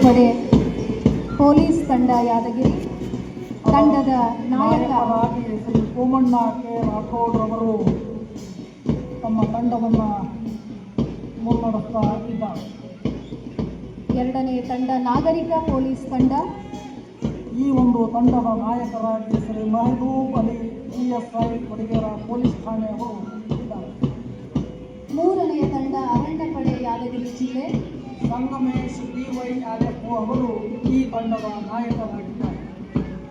ಪಡೆ ಪೊಲೀಸ್ ತಂಡ ಯಾದಗಿರಿ ತಂಡದ ನಾಯಕ ಶ್ರೀ ಸೋಮಣ್ಣ ಕೆ ರಾಠೋಡ್ ಅವರು ತಮ್ಮ ತಂಡವನ್ನು ಮುನ್ನಡೆಸ್ತಾ ಇದ್ದಾರೆ. ಎರಡನೇ ತಂಡ ನಾಗರಿಕ ಪೊಲೀಸ್ ತಂಡ. ಈ ಒಂದು ತಂಡದ ನಾಯಕರಾಗಿ ಶ್ರೀ ಮೆಹಬೂಬ್ ಅಲಿ PSI ಕೊಡಗೇರ ಪೊಲೀಸ್ ಠಾಣೆ ಅವರು ಇದ್ದಾರೆ. ಮೂರನೆಯ ತಂಡ ಅರಣ್ಯ ಪಡೆ ಯಾದಗಿರಿ ಜಿಲ್ಲೆ. ಸಂಗಮೇಶ್ DY ಯಾದಪ್ಪ ಅವರು ಈ ತಂಡದ ನಾಯಕರಾಗಿದ್ದಾರೆ.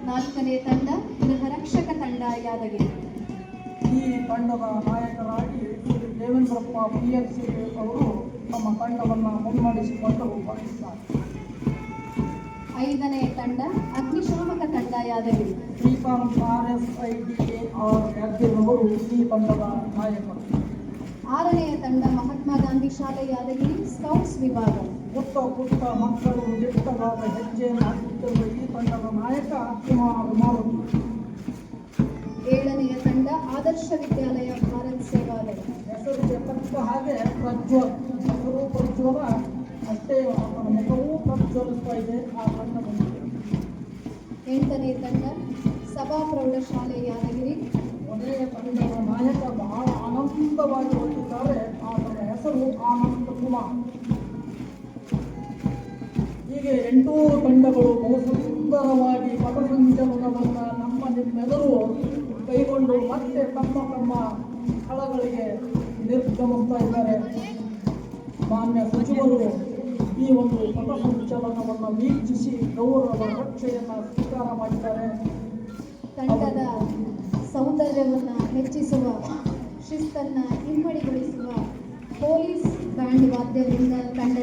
ನಾಲ್ಕನೇ ತಂಡ ಗೃಹ ರಕ್ಷಕ ತಂಡ ಯಾದಗಿರಿ. ಈ ತಂಡದ ನಾಯಕರಾಗಿ ಶ್ರೀ ದೇವೇಂದ್ರಪ್ಪ PLC ಅವರು ತಮ್ಮ ತಂಡವನ್ನು ಮುನ್ನಡೆಸಿಕೊಂಡು ಬಂದಿದ್ದಾರೆ. ಐದನೇ ತಂಡ ಅಗ್ನಿಶಾಮಕ ತಂಡ ಯಾದಗಿರಿ. ಶ್ರೀಕಾಂತ್ RSIDAR ಯಾದಗಿರಿ ಅವರು ಈ ತಂಡದ ನಾಯಕರು. ಆರನೆಯ ತಂಡ ಮಹಾತ್ಮ ಗಾಂಧಿ ಶಾಲೆ ಯಾದಗಿರಿ ಸ್ಕೌಟ್ಸ್ ವಿಭಾಗ. ಪುಟ್ಟ ಮಕ್ಕಳು ದಿಟ್ಟವಾದ ಹೆಜ್ಜೆಯನ್ನು ಹಾಕುತ್ತಿರುವ ಈ ತಂಡದ ನಾಯಕ ಕುಮಾರ್ ಮಾರುತಿ. ಏಳನೆಯ ತಂಡ ಆದರ್ಶ ವಿದ್ಯಾಲಯ ಭಾರತ್ ಸೇವಾಲಯ. ಹೆಸರಿಗೆ ತಕ್ಕ ಹಾಗೆ ಪ್ರಜ್ವಲ್, ಹೆಸರು ಪ್ರಜ್ವಲ ಅಷ್ಟೇ ಅವನ ಮುಖವೂ ಪ್ರಜ್ವಲಿಸ್ತಾ ಇದೆ ಆ ತಂಡದಲ್ಲಿ. ಎಂಟನೇ ತಂಡ ಸಭಾ ಪ್ರೌಢಶಾಲೆ ಯಾದಗಿರಿ. ಕೊನೆಯ ತಂಡದ ನಾಯಕ ಬಹಳ ಆನಂದವಾಗಿ ಹೊರಟಿದ್ದಾರೆ. ಆತನ ಹೆಸರು ಆನಂದ ಕುಮಾರ್. ಹೀಗೆ 8 ತಂಡಗಳು ಬಹು ಸುಂದರವಾಗಿ ಪಥಸಂಚಲನವನ್ನು ನಿಮ್ಮೆದುರು ಕೈಗೊಂಡು ಮತ್ತೆ ತಮ್ಮ ಸ್ಥಳಗಳಿಗೆ ನಿರ್ಗಮಿಸ್ತಾ ಇದ್ದಾರೆ. ಮಾನ್ಯ ಸಚಿವರು ಈ ಒಂದು ಪಥಸಂಚಲನವನ್ನು ವೀಕ್ಷಿಸಿ ಗೌರವ ರಕ್ಷೆಯನ್ನು ಸ್ವೀಕಾರ ಮಾಡಿದ್ದಾರೆ. ತಂಡದ ಸೌಂದರ್ಯವನ್ನು ಹೆಚ್ಚಿಸುವ, ಶಿಸ್ತನ್ನು ಇಮ್ಮಡಿಗೊಳಿಸುವ ಪೊಲೀಸ್ ಬ್ಯಾಂಡ್ ವಾದ್ಯವೃಂದ ತಂಡ